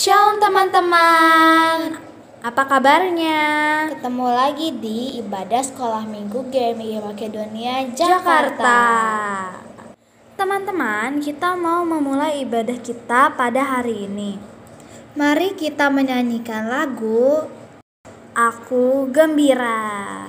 Shalom teman-teman, apa kabarnya? Ketemu lagi di Ibadah Sekolah Minggu GMI Makedonia, Jakarta. Teman-teman, kita mau memulai ibadah kita pada hari ini. Mari kita menyanyikan lagu Aku Gembira.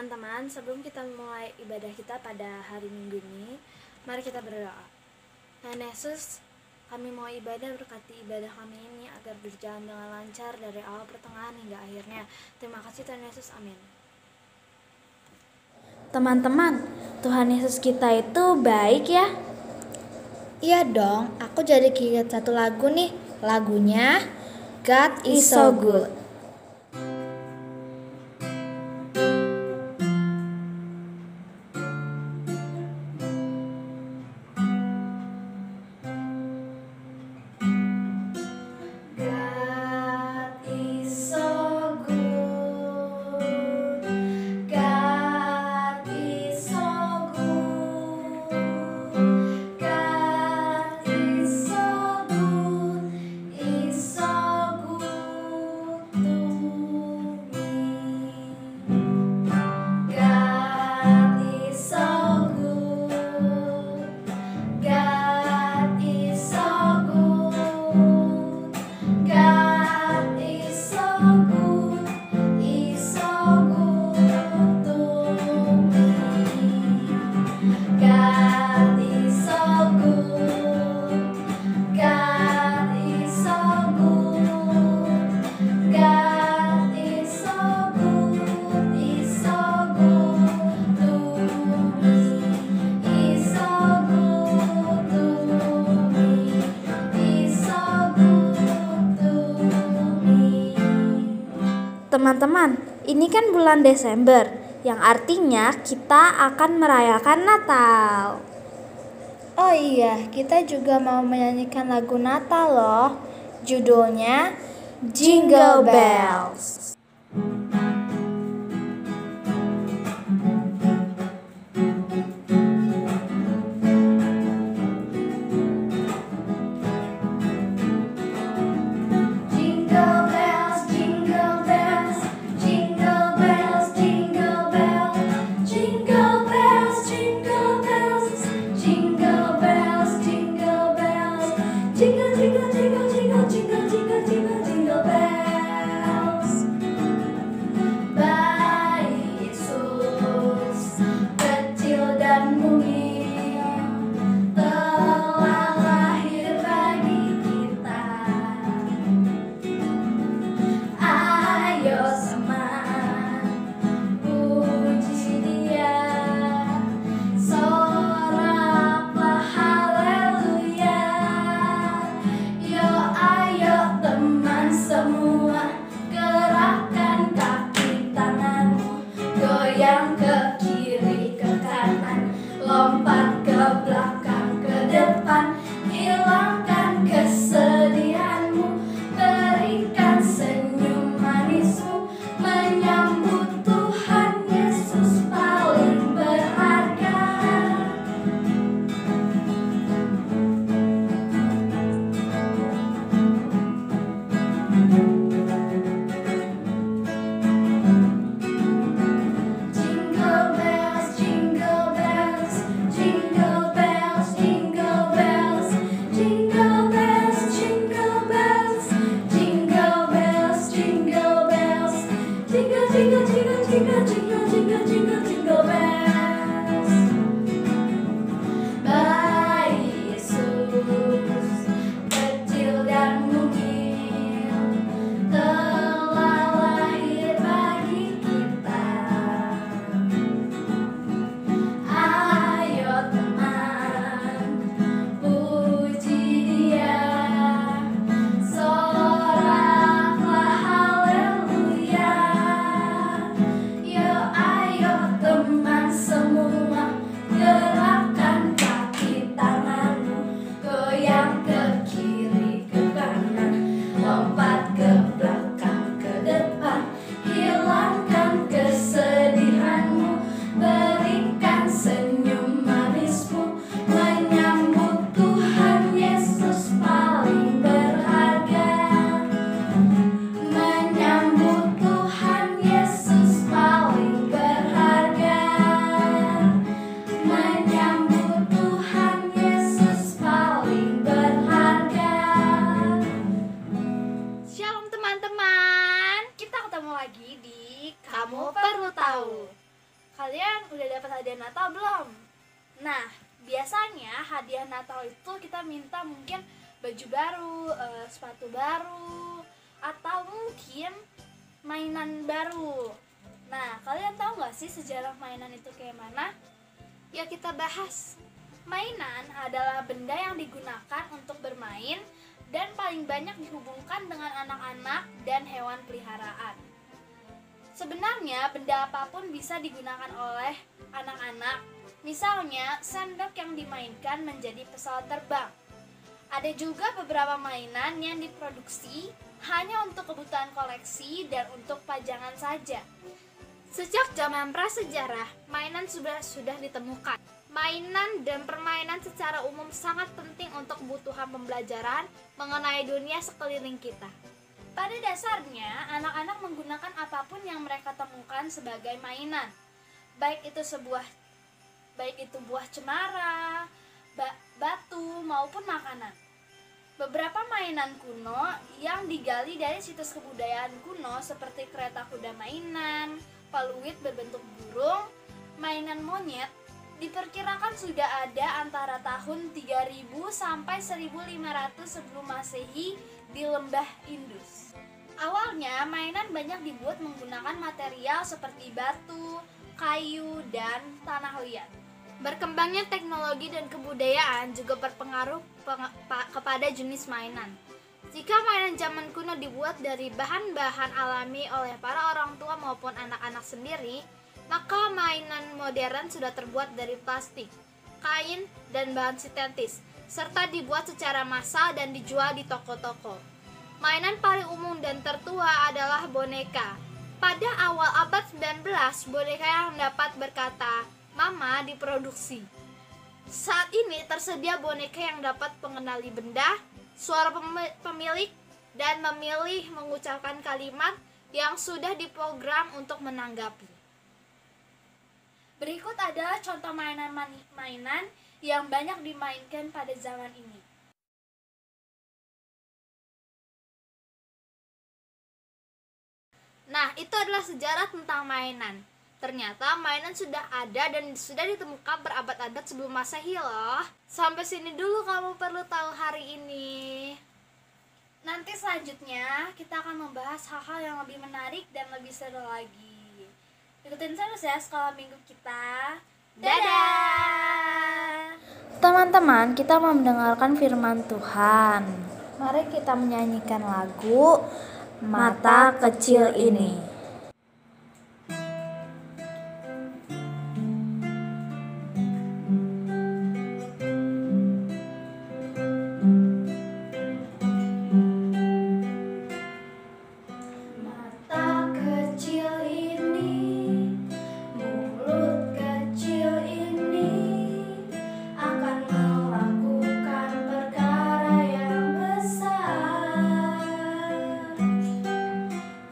Teman-teman, sebelum kita memulai ibadah kita pada hari Minggu ini, mari kita berdoa. Tuhan Yesus, kami mau ibadah, berkati ibadah kami ini agar berjalan dengan lancar dari awal pertengahan hingga akhirnya. Terima kasih Tuhan Yesus, amin. Teman-teman, Tuhan Yesus kita itu baik ya? Iya dong, aku jadi keinget satu lagu nih. Lagunya God is so good. Teman-teman, ini kan bulan Desember, yang artinya kita akan merayakan Natal. Oh iya, kita juga mau menyanyikan lagu Natal loh. Judulnya Jingle Bells. Kalian udah dapat hadiah Natal belum? Nah, biasanya hadiah Natal itu kita minta mungkin baju baru, sepatu baru, atau mungkin mainan baru. Nah, kalian tahu nggak sih sejarah mainan itu kayak mana? Ya, kita bahas. Mainan adalah benda yang digunakan untuk bermain dan paling banyak dihubungkan dengan anak-anak dan hewan peliharaan. Sebenarnya benda apapun bisa digunakan oleh anak-anak. Misalnya, sendok yang dimainkan menjadi pesawat terbang. Ada juga beberapa mainan yang diproduksi hanya untuk kebutuhan koleksi dan untuk pajangan saja. Sejak zaman prasejarah, mainan sudah ditemukan. Mainan dan permainan secara umum sangat penting untuk kebutuhan pembelajaran mengenai dunia sekeliling kita. Pada dasarnya, anak-anak menggunakan apapun yang mereka temukan sebagai mainan. Baik itu buah cemara, batu, maupun makanan. Beberapa mainan kuno yang digali dari situs kebudayaan kuno seperti kereta kuda mainan, peluit berbentuk burung, mainan monyet, diperkirakan sudah ada antara tahun 3000 sampai 1500 sebelum Masehi di lembah Indus. Awalnya, mainan banyak dibuat menggunakan material seperti batu, kayu, dan tanah liat. Berkembangnya teknologi dan kebudayaan juga berpengaruh kepada jenis mainan. Jika mainan zaman kuno dibuat dari bahan-bahan alami oleh para orang tua maupun anak-anak sendiri, maka mainan modern sudah terbuat dari plastik, kain, dan bahan sintetis, serta dibuat secara massal dan dijual di toko-toko. Mainan paling umum dan tertua adalah boneka. Pada awal abad 19, boneka yang dapat berkata "Mama" diproduksi. Saat ini tersedia boneka yang dapat mengenali benda, suara pemilik, dan memilih mengucapkan kalimat yang sudah diprogram untuk menanggapi. Berikut adalah contoh mainan yang banyak dimainkan pada zaman ini. Nah, itu adalah sejarah tentang mainan. Ternyata mainan sudah ada dan sudah ditemukan berabad-abad sebelum Masehi loh. Sampai sini dulu kamu perlu tahu hari ini. Nanti selanjutnya kita akan membahas hal-hal yang lebih menarik dan lebih seru lagi. Ikutin terus ya sekolah minggu kita. Dadah! Teman-teman, kita mau mendengarkan firman Tuhan. Mari kita menyanyikan lagu Mata Kecil Ini.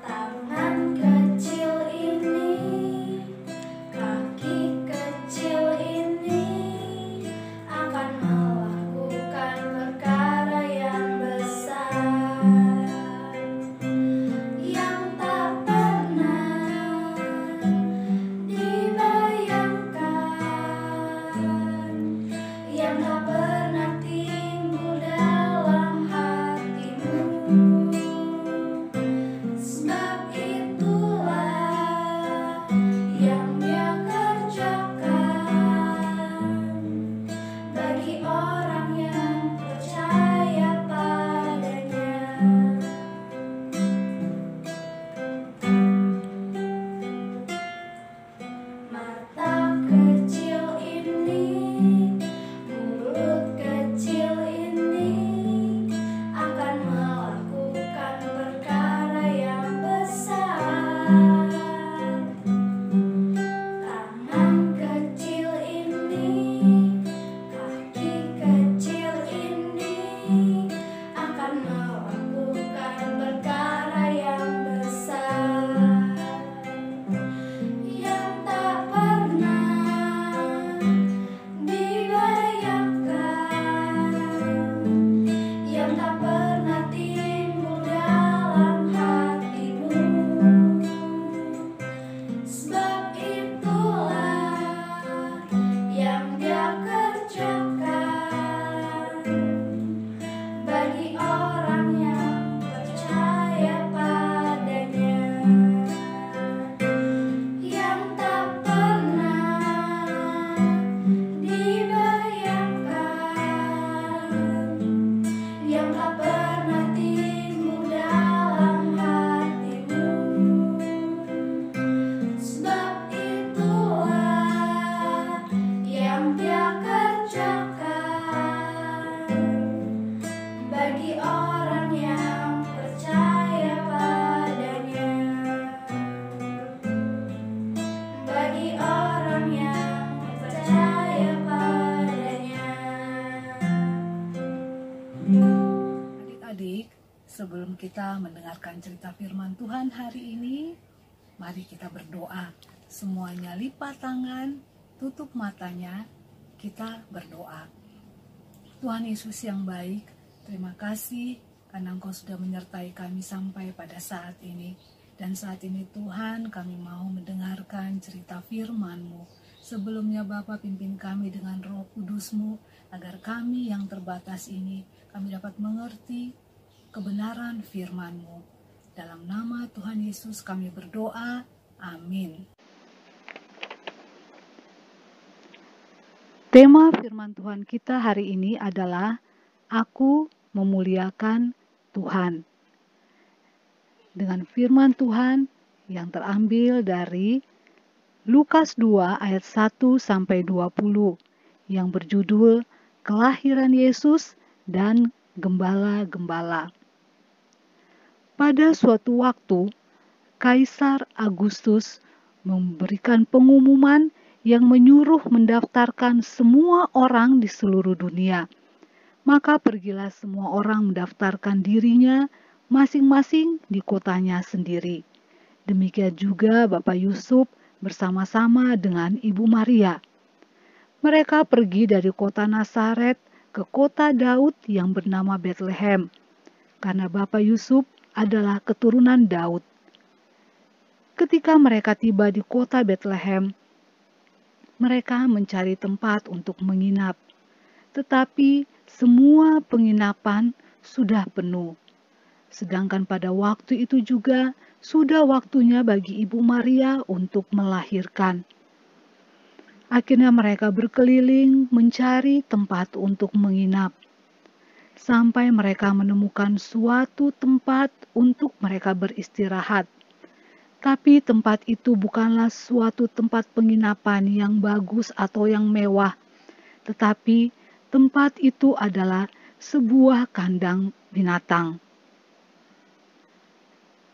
Tangan Sebelum kita mendengarkan cerita firman Tuhan hari ini, mari kita berdoa. Semuanya lipat tangan, tutup matanya, kita berdoa. Tuhan Yesus yang baik, terima kasih karena Engkau sudah menyertai kami sampai pada saat ini. Dan saat ini Tuhan, kami mau mendengarkan cerita firman-Mu. Sebelumnya Bapa, pimpin kami dengan Roh Kudus-Mu, agar kami yang terbatas ini, kami dapat mengerti kebenaran firman-Mu. Dalam nama Tuhan Yesus kami berdoa, amin. Tema firman Tuhan kita hari ini adalah Aku memuliakan Tuhan. Dengan firman Tuhan yang terambil dari Lukas 2 ayat 1 sampai 20 yang berjudul Kelahiran Yesus dan Gembala-gembala. Pada suatu waktu, Kaisar Agustus memberikan pengumuman yang menyuruh mendaftarkan semua orang di seluruh dunia. Maka pergilah semua orang mendaftarkan dirinya masing-masing di kotanya sendiri. Demikian juga Bapak Yusuf bersama-sama dengan Ibu Maria. Mereka pergi dari kota Nazaret ke kota Daud yang bernama Betlehem, karena Bapak Yusuf adalah keturunan Daud. Ketika mereka tiba di kota Betlehem, mereka mencari tempat untuk menginap. Tetapi semua penginapan sudah penuh. Sedangkan pada waktu itu juga sudah waktunya bagi Ibu Maria untuk melahirkan. Akhirnya mereka berkeliling mencari tempat untuk menginap. Sampai mereka menemukan suatu tempat untuk mereka beristirahat. Tapi tempat itu bukanlah suatu tempat penginapan yang bagus atau yang mewah, tetapi tempat itu adalah sebuah kandang binatang.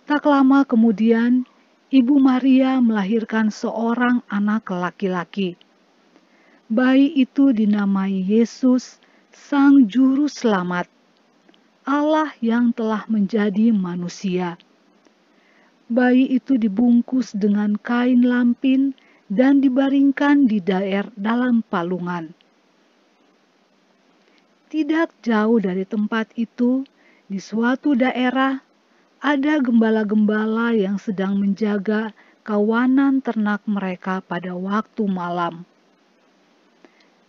Tak lama kemudian, Ibu Maria melahirkan seorang anak laki-laki. Bayi itu dinamai Yesus, Sang Juru Selamat, Allah yang telah menjadi manusia. Bayi itu dibungkus dengan kain lampin dan dibaringkan di dalam palungan. Tidak jauh dari tempat itu, di suatu daerah, ada gembala-gembala yang sedang menjaga kawanan ternak mereka pada waktu malam.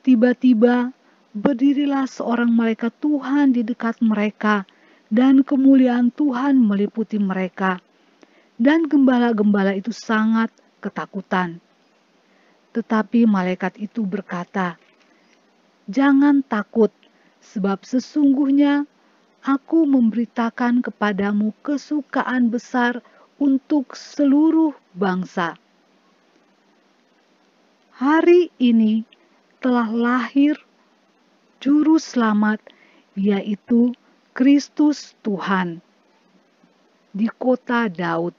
Tiba-tiba, berdirilah seorang malaikat Tuhan di dekat mereka, dan kemuliaan Tuhan meliputi mereka. Dan gembala-gembala itu sangat ketakutan. Tetapi malaikat itu berkata, "Jangan takut, sebab sesungguhnya Aku memberitakan kepadamu kesukaan besar untuk seluruh bangsa. Hari ini telah lahir Juru Selamat, yaitu Kristus Tuhan, di kota Daud.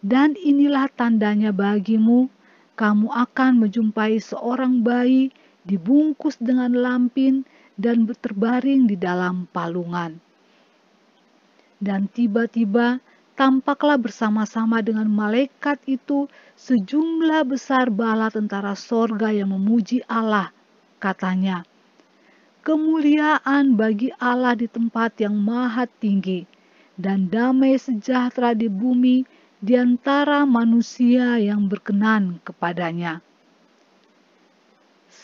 Dan inilah tandanya bagimu, kamu akan menjumpai seorang bayi dibungkus dengan lampin dan terbaring di dalam palungan." Dan tiba-tiba tampaklah bersama-sama dengan malaikat itu sejumlah besar bala tentara sorga yang memuji Allah. Katanya, "Kemuliaan bagi Allah di tempat yang maha tinggi, dan damai sejahtera di bumi di antara manusia yang berkenan kepadanya."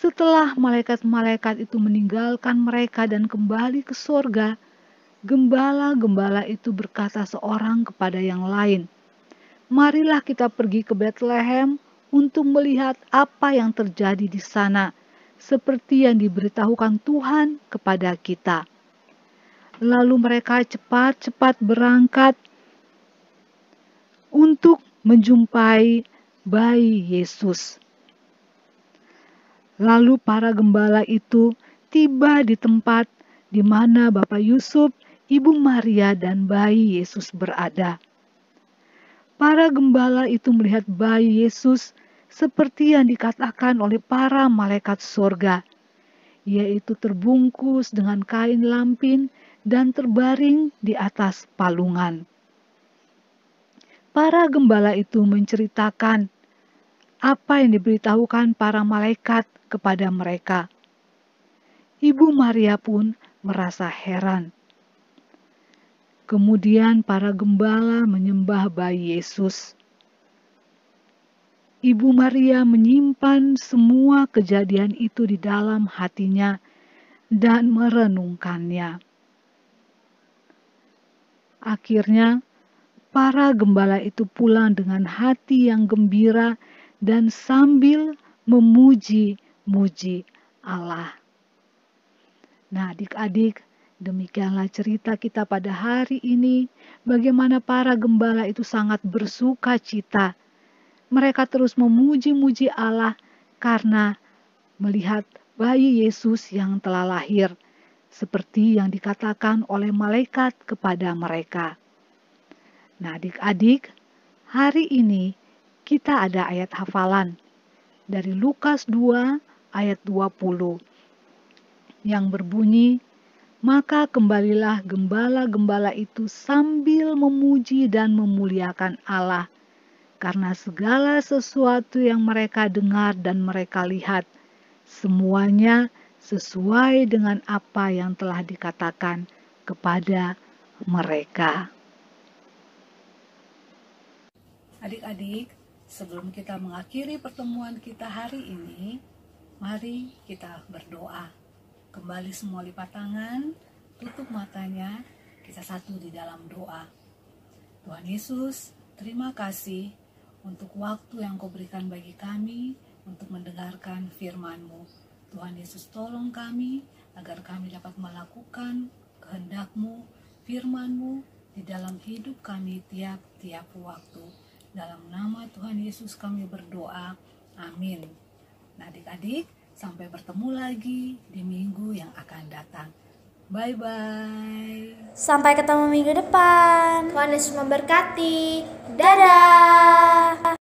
Setelah malaikat-malaikat itu meninggalkan mereka dan kembali ke sorga, gembala-gembala itu berkata seorang kepada yang lain, "Marilah kita pergi ke Betlehem untuk melihat apa yang terjadi di sana, seperti yang diberitahukan Tuhan kepada kita." Lalu mereka cepat-cepat berangkat untuk menjumpai bayi Yesus. Lalu para gembala itu tiba di tempat di mana Bapak Yusuf, Ibu Maria, dan bayi Yesus berada. Para gembala itu melihat bayi Yesus seperti yang dikatakan oleh para malaikat sorga, yaitu terbungkus dengan kain lampin dan terbaring di atas palungan. Para gembala itu menceritakan apa yang diberitahukan para malaikat kepada mereka. Ibu Maria pun merasa heran. Kemudian para gembala menyembah bayi Yesus. Ibu Maria menyimpan semua kejadian itu di dalam hatinya dan merenungkannya. Akhirnya, para gembala itu pulang dengan hati yang gembira dan sambil memuji-muji Allah. Nah, adik-adik, demikianlah cerita kita pada hari ini. Bagaimana para gembala itu sangat bersuka cita. Mereka terus memuji-muji Allah karena melihat bayi Yesus yang telah lahir, seperti yang dikatakan oleh malaikat kepada mereka. Nah, adik-adik, hari ini kita ada ayat hafalan dari Lukas 2 ayat 20 yang berbunyi, "Maka kembalilah gembala-gembala itu sambil memuji dan memuliakan Allah, karena segala sesuatu yang mereka dengar dan mereka lihat, semuanya sesuai dengan apa yang telah dikatakan kepada mereka." Adik-adik, sebelum kita mengakhiri pertemuan kita hari ini, mari kita berdoa. Kembali semua lipat tangan, tutup matanya, kita satu di dalam doa. Tuhan Yesus, terima kasih untuk waktu yang Kau berikan bagi kami untuk mendengarkan firman-Mu. Tuhan Yesus, tolong kami agar kami dapat melakukan kehendak-Mu, firman-Mu di dalam hidup kami tiap-tiap waktu. Dalam nama Tuhan Yesus kami berdoa. Amin. Nah, adik-adik, sampai bertemu lagi di minggu yang akan datang. Bye-bye. Sampai ketemu minggu depan. Tuhan Yesus memberkati. Dadah.